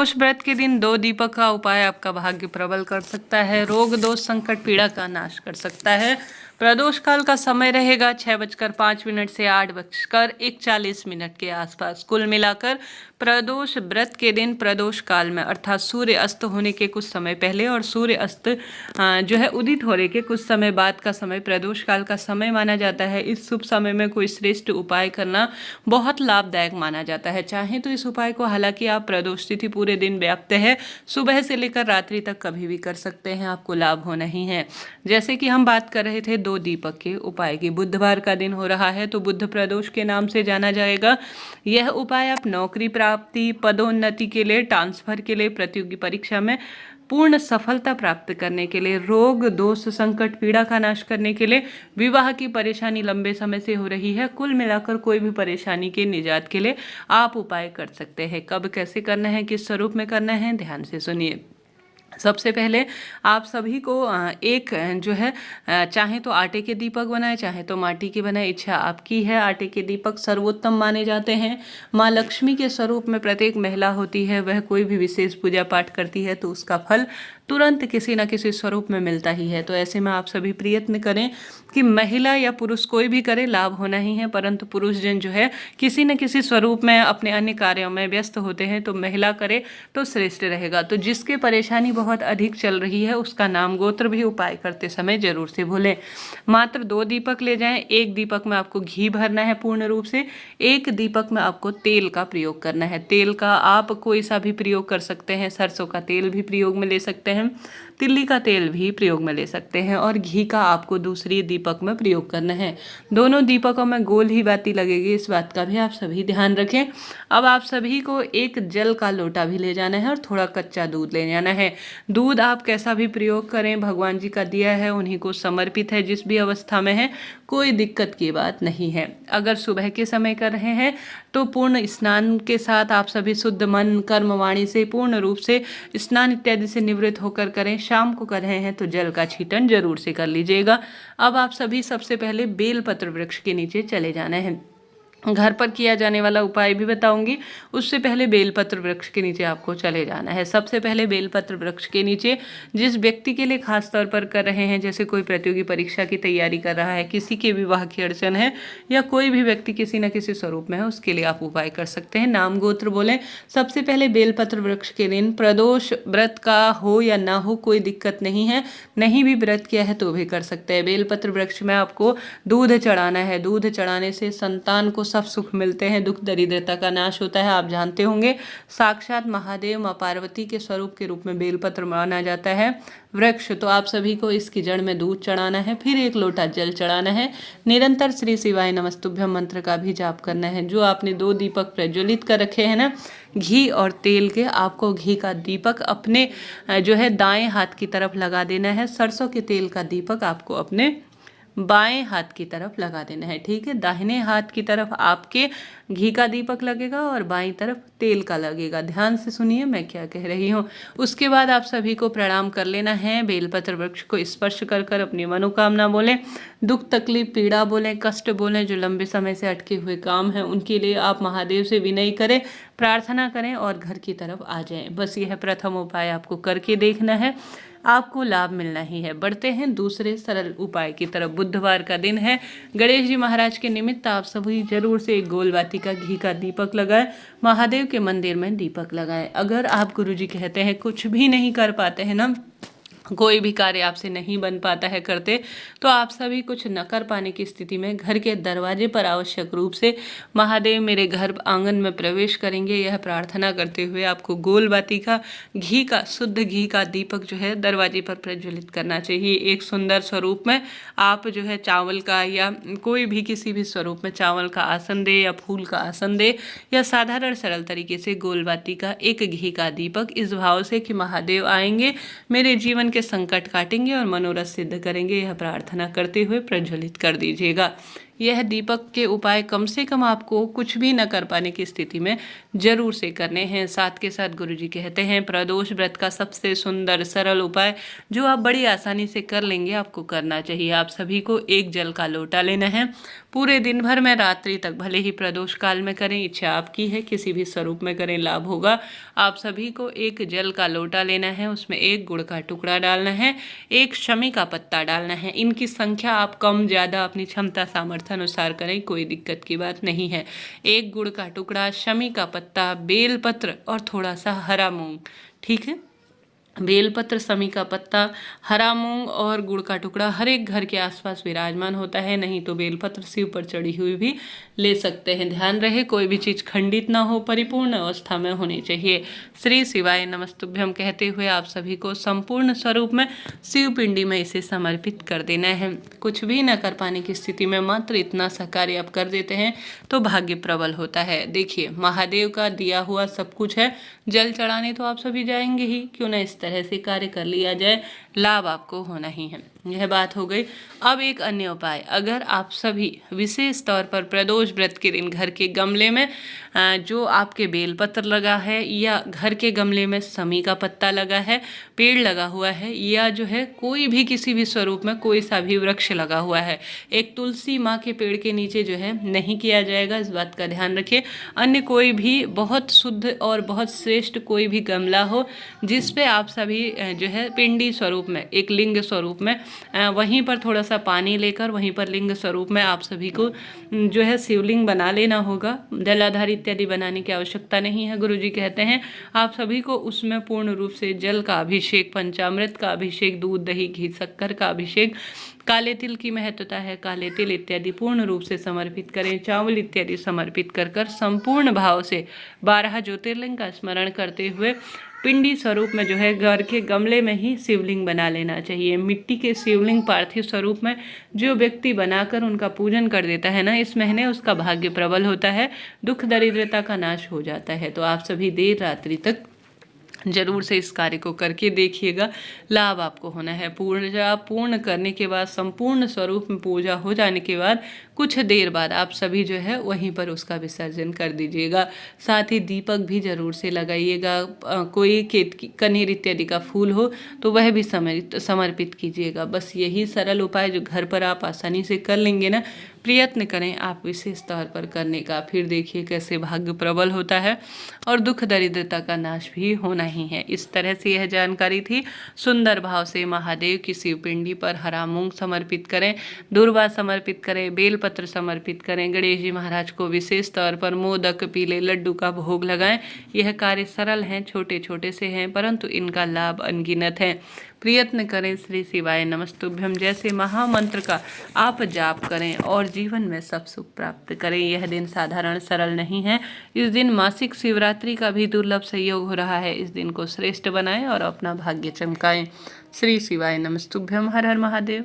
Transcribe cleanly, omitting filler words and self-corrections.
प्रदोष व्रत के दिन 2 दीपक का उपाय आपका भाग्य प्रबल कर सकता है, रोग दोष संकट पीड़ा का नाश कर सकता है। प्रदोष काल का समय रहेगा 6:05 से 8:41 के आसपास। कुल मिलाकर प्रदोष व्रत के दिन प्रदोष काल में अर्थात सूर्य अस्त होने के कुछ समय पहले और सूर्य अस्त जो है उदित होने के कुछ समय बाद का समय प्रदोष काल का समय माना जाता है। इस शुभ समय में कोई श्रेष्ठ उपाय करना बहुत लाभदायक माना जाता है। चाहे तो इस उपाय को, हालांकि आप प्रदोष तिथि पूरे दिन व्याप्त है, सुबह से लेकर रात्रि तक कभी भी कर सकते हैं, आपको लाभ होना ही है। जैसे कि हम बात कर रहे थे 2 दीपक के उपाय की, बुधवार का दिन हो रहा है तो बुध प्रदोष के नाम से जाना जाएगा। यह उपाय आप नौकरी प्राप्ति, पदोन्नति के लिए, ट्रांसफर के लिए, प्रतियोगी परीक्षा में पूर्ण सफलता प्राप्त करने के लिए, रोग दोष संकट पीड़ा का नाश करने के लिए, विवाह की परेशानी लंबे समय से हो रही है, कुल मिलाकर कोई भी परेशानी के निजात के लिए आप उपाय कर सकते हैं। कब कैसे करना है, किस स्वरूप में करना है, ध्यान से सुनिए। सबसे पहले आप सभी को एक जो है चाहे तो आटे के दीपक बनाए, चाहे तो माटी के बनाए, इच्छा आपकी है। आटे के दीपक सर्वोत्तम माने जाते हैं। माँ लक्ष्मी के स्वरूप में प्रत्येक महिला होती है, वह कोई भी विशेष पूजा पाठ करती है तो उसका फल तुरंत किसी न किसी स्वरूप में मिलता ही है। तो ऐसे में आप सभी प्रयत्न करें कि महिला या पुरुष कोई भी करे, लाभ होना ही है। परंतु पुरुष जन जो है किसी न किसी स्वरूप में अपने अन्य कार्यों में व्यस्त होते हैं, तो महिला करे तो श्रेष्ठ रहेगा। तो जिसके परेशानी बहुत अधिक चल रही है उसका नाम गोत्र भी उपाय करते समय जरूर से भूलें। मात्र 2 दीपक ले जाएं। एक दीपक में आपको घी भरना है पूर्ण रूप से, एक दीपक में आपको तेल का प्रयोग करना है। तेल का आप कोई सा भी प्रयोग कर सकते हैं, सरसों का तेल भी प्रयोग में ले सकते हैं, तिल्ली का तेल भी प्रयोग में ले सकते हैं, और घी का आपको दूसरी दीपक में प्रयोग करना है। दोनों दीपकों में गोल ही बाती लगेगी, इस बात का भी आप सभी ध्यान रखें। अब आप सभी को एक जल का लोटा भी ले जाना है और थोड़ा कच्चा दूध ले जाना है। दूध आप कैसा भी प्रयोग करें, भगवान जी का दिया है, उन्हीं को समर्पित है, जिस भी अवस्था में है, कोई दिक्कत की बात नहीं है। अगर सुबह के समय कर रहे हैं तो पूर्ण स्नान के साथ आप सभी शुद्ध मन कर्म वाणी से पूर्ण रूप से स्नान इत्यादि से निवृत्त होकर करें। शाम को कर रहे हैं तो जल का छींटन जरूर से कर लीजिएगा। अब आप सभी सबसे पहले बेलपत्र वृक्ष के नीचे चले जाना है। घर पर किया जाने वाला उपाय भी बताऊंगी, उससे पहले बेलपत्र वृक्ष के नीचे आपको चले जाना है। सबसे पहले बेलपत्र वृक्ष के नीचे जिस व्यक्ति के लिए खास तौर पर कर रहे हैं, जैसे कोई प्रतियोगी परीक्षा की तैयारी कर रहा है, किसी के विवाह की अड़चन है, या कोई भी व्यक्ति किसी न किसी स्वरूप में है, उसके लिए आप उपाय कर सकते हैं। नाम गोत्र बोलें। सबसे पहले बेलपत्र वृक्ष के दिन प्रदोष व्रत का हो या ना हो कोई दिक्कत नहीं है, नहीं भी व्रत किया है तो भी कर सकते हैं। बेलपत्र वृक्ष में आपको दूध चढ़ाना है। दूध चढ़ाने से संतान को सब सुख मिलते हैं, दुख दरिद्रता का नाश होता है। आप जानते होंगे साक्षात महादेव माँ पार्वती के स्वरूप के रूप में बेलपत्र माना जाता है वृक्ष। तो आप सभी को इसकी जड़ में दूध चढ़ाना है, फिर 1 लोटा जल चढ़ाना है। निरंतर श्री शिवाय नमस्तुभ्यम मंत्र का भी जाप करना है। जो आपने 2 दीपक प्रज्वलित कर रखे हैं ना, घी और तेल के, आपको घी का दीपक अपने जो है दाएं हाथ की तरफ लगा देना है। सरसों के तेल का दीपक आपको अपने बाएं हाथ की तरफ लगा देना है, ठीक है। दाहिने हाथ की तरफ आपके घी का दीपक लगेगा और बाईं तरफ तेल का लगेगा। ध्यान से सुनिए मैं क्या कह रही हूँ। उसके बाद आप सभी को प्रणाम कर लेना है। बेलपत्र वृक्ष को स्पर्श कर कर अपनी मनोकामना बोलें, दुख तकलीफ पीड़ा बोलें, कष्ट बोलें, जो लंबे समय से अटके हुए काम हैं उनके लिए आप महादेव से विनय करें, प्रार्थना करें और घर की तरफ आ जाएं। बस यह प्रथम उपाय आपको करके देखना है, आपको लाभ मिलना ही है। बढ़ते हैं दूसरे सरल उपाय की तरफ। बुधवार का दिन है, गणेश जी महाराज के निमित्त आप सभी जरूर से एक गोल बाती का घी का दीपक लगाएं, महादेव के मंदिर में दीपक लगाएं। अगर आप गुरुजी कहते हैं कुछ भी नहीं कर पाते हैं ना, कोई भी कार्य आपसे नहीं बन पाता है करते, तो आप सभी कुछ न कर पाने की स्थिति में घर के दरवाजे पर आवश्यक रूप से महादेव मेरे घर आंगन में प्रवेश करेंगे, यह प्रार्थना करते हुए आपको गोल बाती का घी का शुद्ध घी का दीपक जो है दरवाजे पर प्रज्वलित करना चाहिए। एक सुंदर स्वरूप में आप जो है चावल का या कोई भी किसी भी स्वरूप में चावल का आसन दे या फूल का आसन दे, या साधारण सरल तरीके से गोल बाती का एक घी का दीपक, इस भाव से कि महादेव आएंगे, मेरे जीवन के संकट काटेंगे और मनोरथ सिद्ध करेंगे, यह प्रार्थना करते हुए प्रज्वलित कर दीजिएगा। यह दीपक के उपाय कम से कम आपको कुछ भी न कर पाने की स्थिति में जरूर से करने हैं। साथ के साथ गुरुजी कहते हैं प्रदोष व्रत का सबसे सुंदर सरल उपाय जो आप बड़ी आसानी से कर लेंगे आपको करना चाहिए। आप सभी को एक जल का लोटा लेना है। पूरे दिन भर में रात्रि तक, भले ही प्रदोष काल में करें, इच्छा आपकी है, किसी भी स्वरूप में करें लाभ होगा। आप सभी को एक जल का लोटा लेना है, उसमें एक गुड़ का टुकड़ा डालना है, एक शमी का पत्ता डालना है। इनकी संख्या आप कम ज़्यादा अपनी क्षमता सामर्थ्य अनुसार करें, कोई दिक्कत की बात नहीं है। एक गुड़ का टुकड़ा, शमी का पत्ता, बेलपत्र और थोड़ा सा हरा मूंग, ठीक है। बेलपत्र, शमी का पत्ता, हरा मूंग और गुड़ का टुकड़ा हर एक घर के आसपास विराजमान होता है। नहीं तो बेलपत्र शिव पर चढ़ी हुई भी ले सकते हैं। ध्यान रहे कोई भी चीज़ खंडित ना हो, परिपूर्ण अवस्था में होनी चाहिए। श्री शिवाय नमस्तुभ्यम कहते हुए आप सभी को संपूर्ण स्वरूप में शिव पिंडी में इसे समर्पित कर देना है। कुछ भी न कर पाने की स्थिति में मात्र इतना सा कार्य आप कर देते हैं तो भाग्य प्रबल होता है। देखिए, महादेव का दिया हुआ सब कुछ है, जल चढ़ाने तो आप सभी जाएंगे ही, क्यों ना इस तरह से कार्य कर लिया जाए, लाभ आपको होना ही है। यह बात हो गई। अब एक अन्य उपाय, अगर आप सभी विशेष तौर पर प्रदोष व्रत के दिन घर के गमले में जो आपके बेलपत्र लगा है या घर के गमले में शमी का पत्ता लगा है, पेड़ लगा हुआ है, या जो है कोई भी किसी भी स्वरूप में कोई सा भी वृक्ष लगा हुआ है, एक तुलसी माँ के पेड़ के नीचे जो है नहीं किया जाएगा, इस बात का ध्यान रखिए। अन्य कोई भी बहुत शुद्ध और बहुत श्रेष्ठ कोई भी गमला हो जिस पे आप सभी जो है पिंडी स्वरूप में, एक लिंग स्वरूप में, वहीं पर थोड़ा सा पानी लेकर वहीं पर लिंग स्वरूप में आप सभी को जो है शिवलिंग बना लेना होगा। जलाधार इत्यादि बनाने की आवश्यकता नहीं है। गुरुजी कहते हैं आप सभी को उसमें पूर्ण रूप से जल का अभिषेक, पंचामृत का अभिषेक, दूध, दही, घी, शक्कर का अभिषेक, काले तिल की महत्वता है, काले तिल इत्यादि पूर्ण रूप से समर्पित करें। चावल इत्यादि समर्पित कर संपूर्ण भाव से 12 ज्योतिर्लिंग का स्मरण करते हुए पिंडी स्वरूप में जो है घर के गमले में ही शिवलिंग बना लेना चाहिए। मिट्टी के शिवलिंग पार्थिव स्वरूप में जो व्यक्ति बनाकर उनका पूजन कर देता है ना, इस महीने उसका भाग्य प्रबल होता है, दुख दरिद्रता का नाश हो जाता है। तो आप सभी देर रात्रि तक जरूर से इस कार्य को करके देखिएगा, लाभ आपको होना है। पूजा पूर्ण करने के बाद, संपूर्ण स्वरूप में पूजा हो जाने के बाद कुछ देर बाद आप सभी जो है वहीं पर उसका विसर्जन कर दीजिएगा। साथ ही दीपक भी जरूर से लगाइएगा। कोई कनेर इत्यादि का फूल हो तो वह भी समर्पित कीजिएगा। बस यही सरल उपाय जो घर पर आप आसानी से कर लेंगे ना, प्रयत्न करें आप विशेष तौर पर करने का, फिर देखिए कैसे भाग्य प्रबल होता है और दुख दरिद्रता का नाश भी होना ही है। इस तरह से यह जानकारी थी। सुंदर भाव से महादेव की शिवपिंडी पर हरा मूंग समर्पित करें, दूर्वा समर्पित करें, बेलपत्र समर्पित करें, गणेश जी महाराज को विशेष तौर पर मोदक, पीले लड्डू का भोग लगाएं। यह कार्य सरल हैं, छोटे छोटे से हैं, परंतु इनका लाभ अनगिनत है। प्रयत्न करें। श्री शिवाय नमस्तुभ्यम जैसे महामंत्र का आप जाप करें और जीवन में सब सुख प्राप्त करें। यह दिन साधारण सरल नहीं है। इस दिन मासिक शिवरात्रि का भी दुर्लभ संयोग हो रहा है। इस दिन को श्रेष्ठ बनाएं और अपना भाग्य चमकाएं। श्री शिवाय नमस्तुभ्यम। हर हर महादेव।